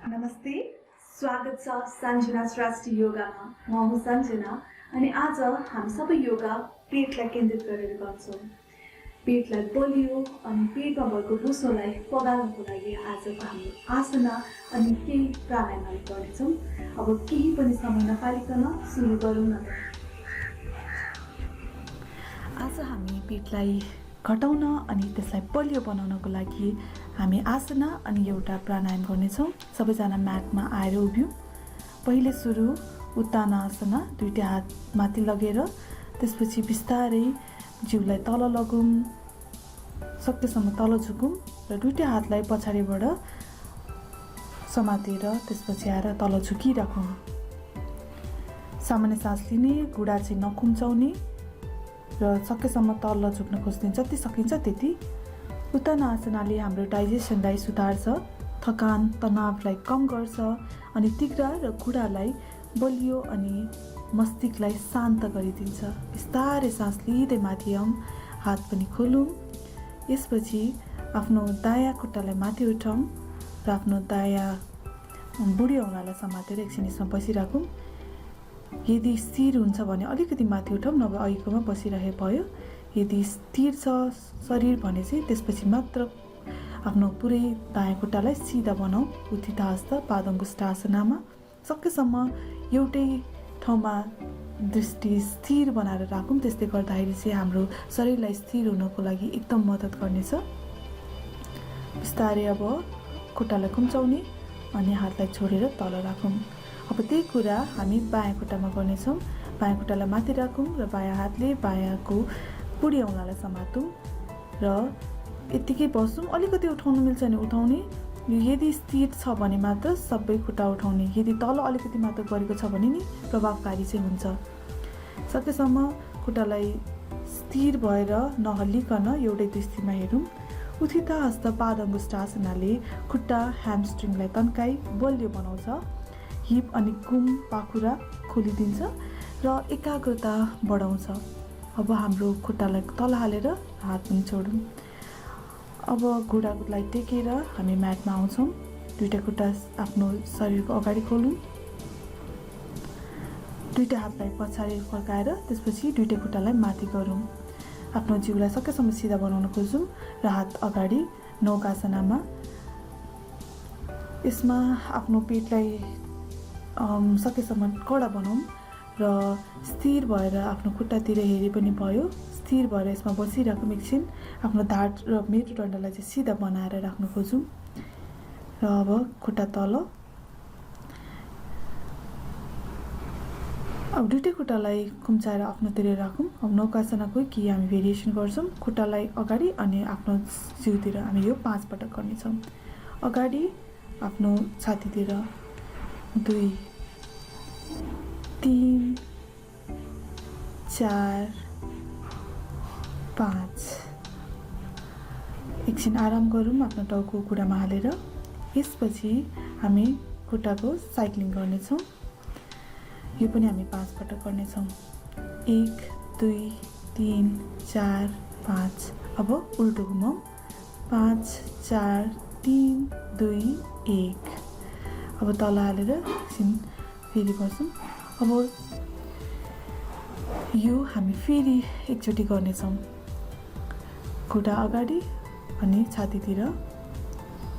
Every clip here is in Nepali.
नमस्ते, स्वागत छ सञ्जना श्रेष्ठ योगामा। म हुँ सञ्जना अनि आज हामी सबै योगा पेटलाई केन्द्रित गरेर गर्छौँ। पेटलाई बलियो अनि पेटमा भएको बोसोलाई पगाल्नको लागि आजको हाम्रो आसना अनि केही प्राणायामहरू गर्नेछौँ। अब केही पनि समय नपालिकन सुरु गरौँ न। आज हामी पेटलाई घटाउन अनि त्यसलाई बलियो बनाउनको लागि हामी आसना अनि एउटा प्राणायाम गर्नेछौँ। सबैजना म्याटमा आएर उभियौँ। पहिले सुरु उत्तानासना, दुईटै हात माथि लगेर त्यसपछि बिस्तारै जिउलाई तल लगौँ, सकेसम्म तल झुकौँ र दुईटै हातलाई पछाडिबाट समातेर त्यसपछि आएर तल झुकिराखौँ। सामान्य सास लिने, गुडा चाहिँ नखुम्चाउने र सकेसम्म तल झुक्न खोज्ने, जति सकिन्छ त्यति। उत्तानासनाले हाम्रो डाइजेसनलाई सुधार्छ, थकान तनावलाई कम गर्छ अनि तिघ्रा र गुडालाई बलियो अनि मस्तिष्कलाई शान्त गरिदिन्छ। बिस्तारै सास लिँदै माथि आउँ, हात पनि खोलौँ। यसपछि आफ्नो दायाँ खुट्टालाई माथि उठाउँ र आफ्नो दायाँ बुढी औँलालाई समातेर एकछिन यसमा बसिराखौँ। यदि स्थिर हुन्छ भने अलिकति माथि उठाउँ, नभए अहिलेकोमा बसिरहे भयो। यदि स्थिर छ शरीर भने चाहिँ त्यसपछि मात्र आफ्नो पुरै दायाँ खुट्टालाई सिधा बनाऊ। उत्थिताहस्त पादङ्गुष्ठासनामा सकेसम्म एउटै ठाउँमा दृष्टि स्थिर बनाएर राखौँ। त्यस्तै गर्दाखेरि चाहिँ हाम्रो शरीरलाई स्थिर हुनको लागि एकदम मद्दत गर्नेछ। बिस्तारै अब खुट्टालाई खुम्चाउने अनि हातलाई छोडेर तल राखौँ। अब त्यही कुरा हामी बायाँ खुट्टामा गर्नेछौँ। बायाँ खुट्टालाई माथि राखौँ र बायाँ हातले बायाँको बुढी औँलालाई समातौँ र यत्तिकै बसौँ। अलिकति उठाउनु मिल्छ भने उठाउने, यदि स्थिर छ भने मात्र सबै खुट्टा उठाउने। यदि तल अलिकति मात्र गरेको छ भने नि प्रभावकारी चाहिँ हुन्छ। सकेसम्म खुट्टालाई स्थिर भएर नहल्लिकन एउटै दृष्टिमा हेरौँ। उत्थिताहस्त पादङ्गुष्ठासनाले खुट्टा ह्यामस्ट्रिङलाई तन्काई बलियो बनाउँछ, हिप अनि कुम पाखुरा खोलिदिन्छ र एकाग्रता बढाउँछ। अब हाम्रो खुट्टालाई तल हालेर हात पनि छोडौँ। अब घुँडालाई टेकेर हामी म्याटमा आउँछौँ। दुईटा खुट्टा आफ्नो शरीरको अगाडि खोलौँ। दुईटा हातलाई पछाडि फर्काएर त्यसपछि दुईटै खुट्टालाई माथि गरौँ। आफ्नो जिउलाई सकेसम्म सिधा बनाउन खोजौँ र हात अगाडि नौकासनामा। यसमा आफ्नो पेटलाई सकेसम्म कडा बनाऊँ र स्थिर भएर आफ्नो खुट्टातिर हेरे पनि भयो। स्थिर भएर यसमा बसिराखौँ एकछिन। आफ्नो ढाड र मेरुदण्डलाई चाहिँ सिधा बनाएर राख्न खोजौँ र अब खुट्टा तल। अब दुईटै खुट्टालाई खुम्चाएर आफ्नोतिर राखौँ। अब नौकासनाको केही हामी भेरिएसन गर्छौँ। खुट्टालाई अगाडि अनि आफ्नो जिउतिर हामी यो 5 पटक गर्नेछौँ। अगाडि आफ्नो छातीतिर 2 3 4 5। एकछिन आराम गरौँ आफ्नो टाउको खुट्टामा हालेर। यसपछि हामी खुट्टाको साइक्लिङ गर्नेछौँ। यो पनि हामी 5 पटक गर्नेछौँ। 1 2 3 4 5। अब उल्टो घुमाउँ। 5 4 3 2 1। अब तल हालेर एकछिन फेरि बसौँ। अब यो हामी फेरि एकचोटि गर्नेछौँ। खुट्टा अगाडि अनि छातीतिर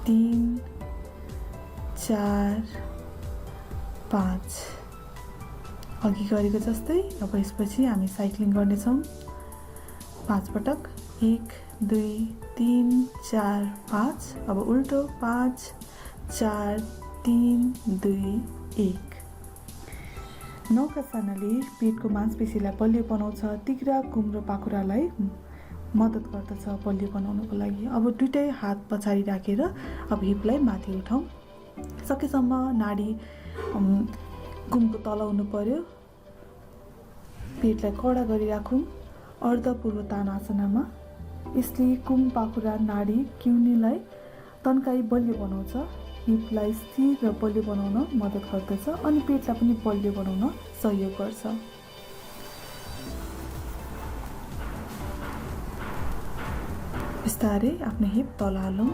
3 4 5। अघि गरेको जस्तै अब यसपछि हामी साइक्लिङ गर्नेछौँ 5 पटक। 1 2 3 4 5। अब उल्टो 5 4 3 2 1। नौकासनाले पेटको मांसपेशीलाई बलियो बनाउँछ, तिघ्रा कुम र पाखुरालाई मद्दत गर्दछ बलियो बनाउनको लागि। अब दुईटै हात पछाडि राखेर अब हिपलाई माथि उठाउँ। सकेसम्म नाडी कुमको तल हुनु पर्यो। पेटलाई कडा गरिराखौँ अर्धपूर्वोत्तानासनामा। यसले कुम पाखुरा नाडी किउनीलाई तन्काई बलियो बनाउँछ, हिपलाई स्थिर र बलियो बनाउन मद्दत गर्दछ अनि पेटलाई पनि बलियो बनाउन सहयोग गर्छ। बिस्तारै आफ्नो हिप तल हालौँ।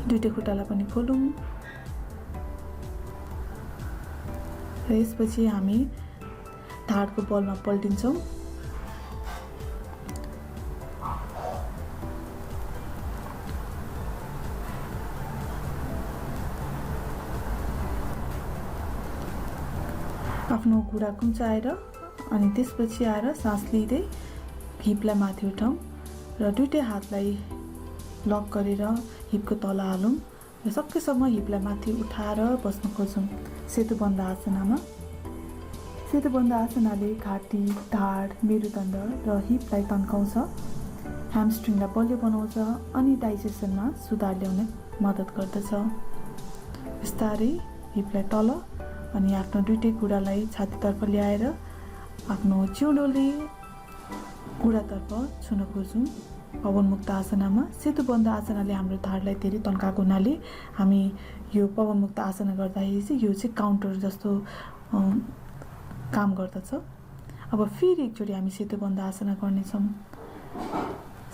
दुईटै खुट्टालाई पनि खोलौँ र यसपछि हामी ढाडको बलमा पल्टिन्छौँ। आफ्नो घुँडा कुम्चाएर अनि त्यसपछि आएर सास लिँदै हिपलाई माथि उठाउँ र दुईटै हातलाई लक गरेर हिपको तल हालौँ र सकेसम्म हिपलाई माथि उठाएर बस्न खोजौँ। सेतुबन्ध आसनामा सेतुबन्ध आसनाले घाँटी, ढाड, मेरुदण्ड र हिपलाई तन्काउँछ, ह्यामस्ट्रिङलाई बलियो बनाउँछ अनि डाइजेसनमा सुधार ल्याउने मद्दत गर्दछ। बिस्तारै हिपलाई तल अनि आफ्नो दुईटै घुँडालाई छातीतर्फ ल्याएर आफ्नो चिउँडोले घुँडातर्फ छुन खोजौँ। पवनमुक्त आसनामा सेतुबन्ध आसनाले हाम्रो ढाडलाई धेरै तन्काएको हुनाले हामी यो पवनमुक्त आसना गर्दाखेरि चाहिँ यो चाहिँ काउन्टर जस्तो काम गर्दछ। अब फेरि एकचोटि हामी सेतुबन्ध आसना गर्नेछौँ।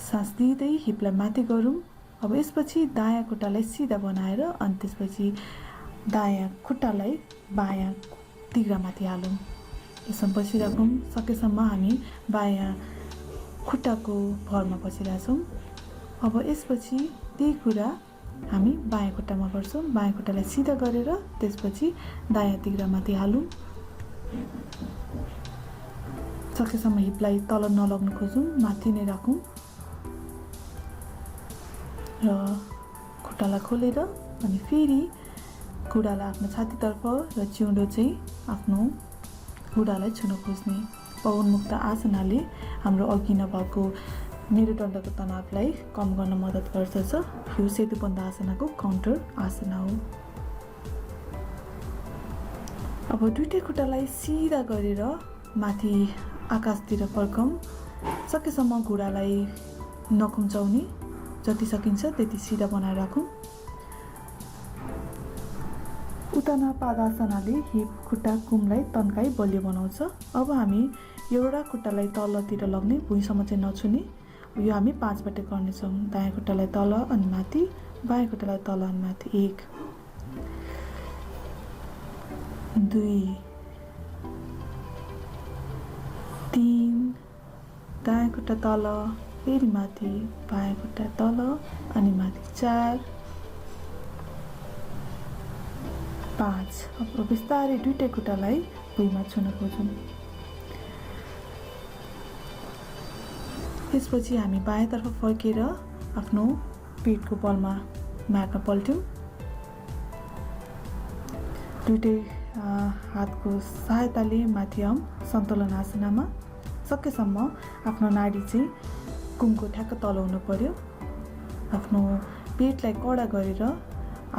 सास लिँदै हिपलाई माथि गरौँ। अब यसपछि दायाँ खुट्टालाई सिधा बनाएर अनि त्यसपछि दायाँ खुट्टालाई बायाँ तिघ्रामाथि हालौँ। यसमा बसिराखौँ। सकेसम्म हामी बायाँ खुट्टाको भरमा बसिरहेछौँ। अब यसपछि त्यही कुरा हामी बायाँ खुट्टामा गर्छौँ। बायाँ खुट्टालाई सिधा गरेर त्यसपछि दायाँ तिघ्रामाथि हालौँ। सकेसम्म हिपलाई तल नलग्न खोजौँ, माथि नै राखौँ र खुट्टालाई खोलेर अनि फेरि घुँडालाई आफ्नो छातीतर्फ र चिउँडो चाहिँ आफ्नो घुँडालाई छुन खोज्ने। पवनमुक्त आसनाले हाम्रो अघि नभएको मेरुदण्डको तनावलाई कम गर्न मद्दत गर्दछ। यो सेतुबन्ध आसनाको काउन्टर आसना हो। अब दुईटै खुट्टालाई सिधा गरेर माथि आकाशतिर फर्काउँ। सकेसम्म घुँडालाई नकुम्चाउने, जति सकिन्छ त्यति सिधा बनाएर राखौँ। उत्ताना पादासनाले हिप, खुट्टा, कुमलाई तन्काई बलियो बनाउँछ। अब हामी एउटा खुट्टालाई तलतिर लग्ने, भुइँसम्म चाहिँ नछुने। यो हामी 5 बाट गर्नेछौँ। दायाँ खुट्टालाई तल अनि माथि, बायाँ खुट्टालाई तल अनि माथि। 1 2 3 दायाँ खुट्टा तल, फेरि माथि, बायाँ खुट्टा तल अनि माथि। 4 5। अब बिस्तारै दुईटै खुट्टालाई भुइँमा छुन खोजौँ। त्यसपछि हामी बायाँतर्फ फर्केर आफ्नो पेटको बलमा म्याटमा पल्ट्यौँ। दुईटै हातको सहायताले माथि आउँ सन्तुलन आसनामा। सकेसम्म आफ्नो नाडी चाहिँ कुमको ठ्याक्क तल हुनु पर्यो। आफ्नो पेटलाई कडा गरेर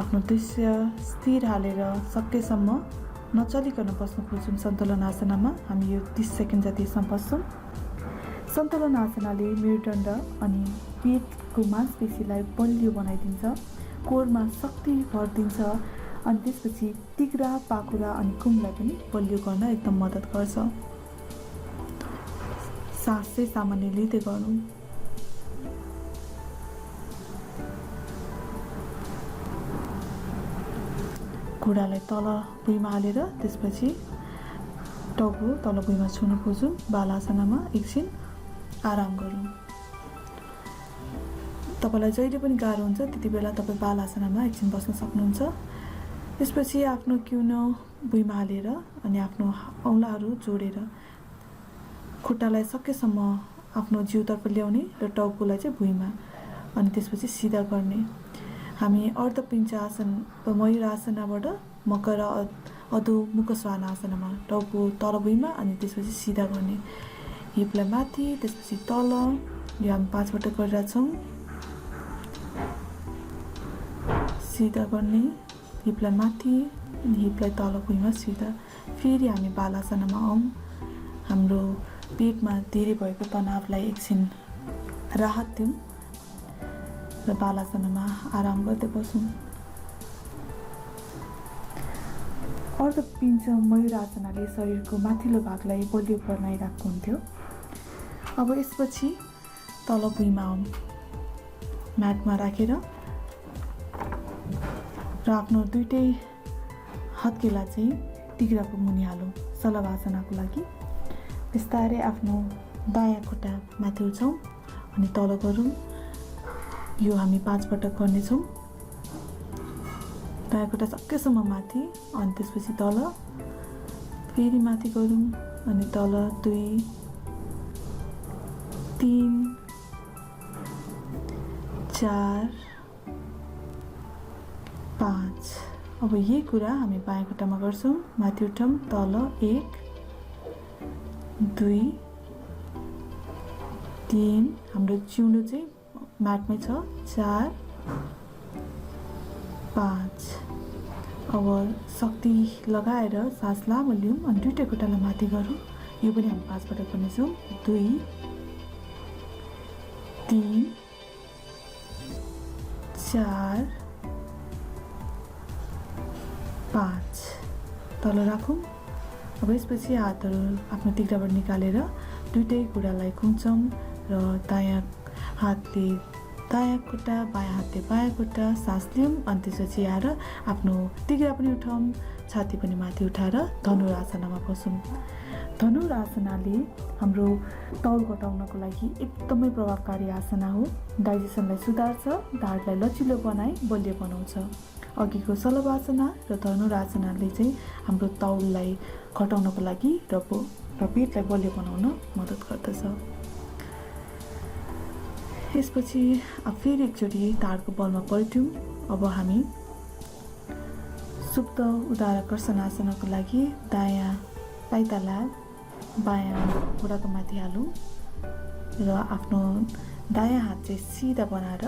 आफ्नो दृश्य स्थिर हालेर सकेसम्म नचलिकन बस्न खोजौँ सन्तुलन आसनामा। हामी यो 30 सेकेन्ड जति यसमा बस्छौँ। सन्तुलन आसनाले मेरुदण्ड अनि पेटको मांसपेशीलाई बलियो बनाइदिन्छ, कोरमा शक्ति भरिदिन्छ अनि त्यसपछि तिघ्रा, पाखुरा अनि कुमलाई पनि बलियो गर्न एकदम मद्दत गर्छ। सास चाहिँ सामान्य लिँदै गरौँ। घुँडालाई तल भुइँमा हालेर त्यसपछि टाउको तल भुइँमा छुन खोजौँ। बालासनामा एकछिन आराम गरौँ। तपाईँलाई जहिले पनि गाह्रो हुन्छ त्यति बेला तपाईँ बालासनामा एकछिन बस्न सक्नुहुन्छ। त्यसपछि आफ्नो किउनो भुइँमा हालेर अनि आफ्नो औँलाहरू जोडेर खुट्टालाई सकेसम्म आफ्नो जिउतर्फ ल्याउने र टाउकोलाई चाहिँ भुइँमा अनि त्यसपछि सिधा गर्ने। हामी अर्धपिञ्चासन वा मयूरासनाबाट मकर अधो मुख स्वाहासनामा टाउको तल भुइँमा अनि त्यसपछि सिधा गर्ने। हिपलाई माथि त्यसपछि तल, यो हामी 5 बाट गरिरहेछौँ। सिधा गर्ने, हिपलाई माथि अनि हिपलाई तल भुइँमा सिधा। फेरि हामी बालासनामा आउँ। हाम्रो पेटमा धेरै भएको तनावलाई एकछिन राहत दिउँ र बालासनामा आराम गर्दै बसौँ। अर्धपिञ्च मयूरासनाले शरीरको माथिल्लो भागलाई बलियो बनाइरहेको हुन्थ्यो। अब यसपछि तल भुइँमा आउँ। म्याटमा राखेर र आफ्नो दुईटै हत्केला चाहिँ तिघ्राको मुनि हालौँ सलवासनाको लागि। बिस्तारै आफ्नो दायाँ खुट्टा माथि उठाउँ अनि तल गरौँ। यो हामी 5 पटक गर्नेछौँ। दायाँ खुट्टा सकेसम्म माथि अनि त्यसपछि तल, फेरि माथि गरौँ अनि तल 2 3 4 5। अब यही कुरा हामी बायाँ खुट्टामा गर्छौँ। माथि उठौँ, तल 1 2 3, हाम्रो जिउलो चाहिँ म्याटमै छ, 4 5। अब शक्ति लगाएर सास लामो लिउँ अनि दुईटै खुट्टालाई माथि गरौँ। यो पनि हामी 5 पटक गर्नेछौँ। 2 3 4 5। तल राखौँ। अब यसपछि हातहरू आफ्नो तिघ्राबाट निकालेर दुईटै खुट्टालाई खुम्चौँ र दायाँ हातले दायाँ खुट्टा, बायाँ हातले बायाँ खुट्टा, सास लिउँ अनि त्यसपछि आएर आफ्नो तिघ्रा पनि उठाउँ, छाती पनि माथि उठाएर धनुरासनामा बसौँ। धनुरासनाले हाम्रो तौल घटाउनको लागि एकदमै प्रभावकारी आसना हो। डाइजेसनलाई सुधार्छ, ढाडलाई लचिलो बनाई बलियो बनाउँछ। अघिको सलवासना र धनुरासनाले चाहिँ हाम्रो तौललाई घटाउनको लागि र पेटलाई बलियो बनाउन मद्दत गर्दछ। यसपछि फेरि एकचोटि ढाडको बलमा पल्ट्यौँ। अब हामी सुप्त उदाराकर्षण आसनाको लागि दायाँ पाइताला बायाँ खुट्टाको माथि हालौँ र आफ्नो दायाँ हात चाहिँ सिधा बनाएर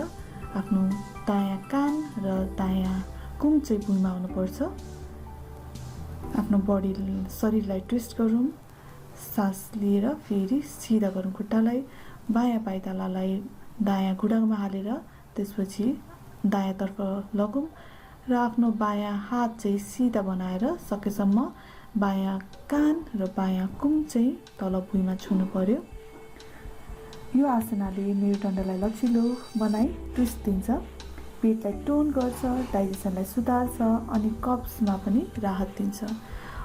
आफ्नो दायाँ कान र दायाँ कुम चाहिँ भुइँमा हुनुपर्छ। आफ्नो बडी शरीरलाई ट्विस्ट गरौँ, सास लिएर फेरि सिधा गरौँ खुट्टालाई। बायाँ पाइतालालाई दायाँ घुँडामा हालेर त्यसपछि दायाँतर्फ लगौँ र आफ्नो बायाँ हात चाहिँ सिधा बनाएर सकेसम्म बायाँ कान र बायाँ कुम चाहिँ तल भुइँमा छुनु पर्यो। यो आसनाले मेरुदण्डलाई लचिलो बनाई ट्विस्ट दिन्छ, पेटलाई टोन गर्छ, डाइजेसनलाई सुधार्छ अनि कब्जमा पनि राहत दिन्छ।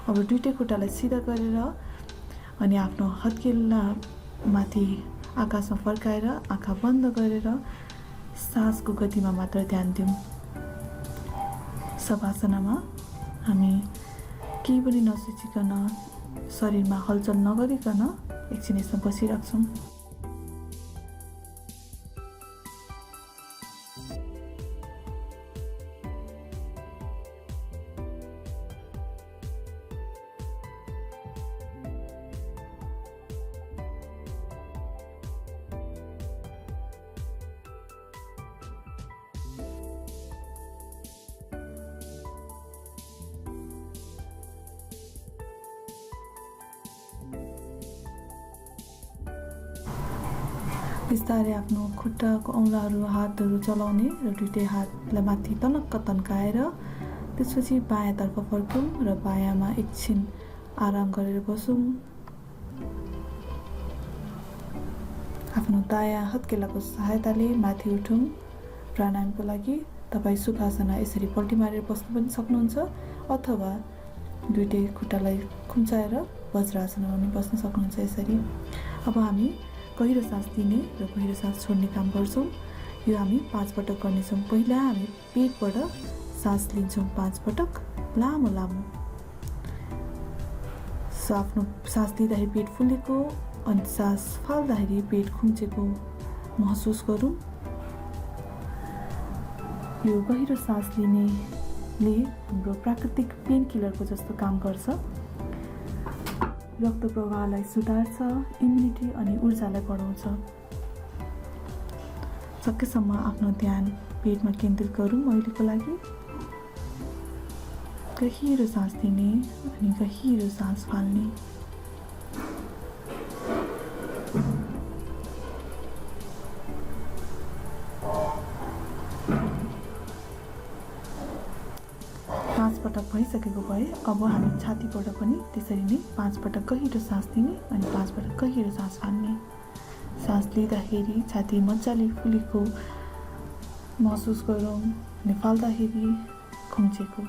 अब दुईटै खुट्टालाई सिधा गरेर अनि आफ्नो हत्केला माथि आकाशमा फर्काएर आँखा बन्द गरेर सासको गतिमा मात्र ध्यान दिउँ। शवासनामा हामी केही पनि नसोचिकन शरीरमा हलचल नगरिकन एकछिन यसमा बसिराख्छौँ। बिस्तारै आफ्नो खुट्टाको औँलाहरू हातहरू चलाउने र दुईटै हातलाई माथि तनक्क तन्काएर त्यसपछि बायाँतर्फ फर्कौँ र बायाँमा एकछिन आराम गरेर बसौँ। आफ्नो दायाँ हत्केलाको सहायताले माथि उठौँ। प्राणायामको लागि तपाईँ सुखासना यसरी पल्टी मारेर बस्नु पनि सक्नुहुन्छ अथवा दुईटै खुट्टालाई खुम्चाएर वज्रासनमा पनि बस्न सक्नुहुन्छ यसरी। अब हामी गहिरो सास लिने र गहिरो सास छोड्ने काम गर्छौँ। यो हामी 5 पटक गर्नेछौँ। पहिला हामी पेटबाट सास लिन्छौँ 5 पटक लामो लामो। आफ्नो सास लिँदाखेरि पेट फुलेको अनि सास फाल्दाखेरि पेट खुम्चेको महसुस गरौँ। यो गहिरो सास लिनेले हाम्रो प्राकृतिक पेन किलरको जस्तो काम गर्छ। रक्त प्रवाहलाई सुधार्छ, इम्युनिटी अनि ऊर्जालाई बढाउँछ। सकेसम्म आफ्नो ध्यान पेटमा केन्द्रित गरौँ। अहिलेको लागि गहिरो सास लिने अनि गहिरो सास फाल्ने। पटक भइसकेको भए अब हामी छातीबाट पनि त्यसरी नै 5 पटक गहिरो सास लिने अनि 5 पटक गहिरो सास फाल्ने। सास लिँदाखेरि छाती मजाले फुलेको महसुस गरौँ अनि फाल्दाखेरि खुम्चेको।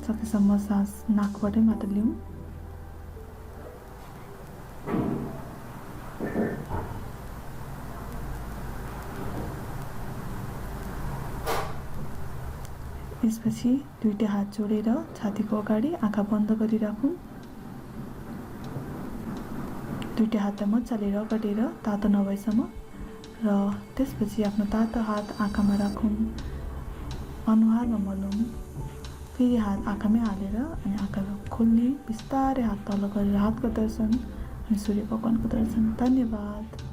सकेसम्म सास नाकबाटै मात्र लिउँ। त्यसपछि दुईटा हात जोडेर छातीको अगाडि आँखा बन्द गरिराखौँ। दुईटा हातलाई मजाले रगडेर तातो नभएसम्म र त्यसपछि आफ्नो तातो हात आँखामा राखौँ, अनुहारमा मलौँ, फेरि हात आँखामै हालेर अनि आँखा खोल्ने, बिस्तारै हात तल गरेर हातको दर्शन अनि सूर्य भगवानको दर्शन। धन्यवाद।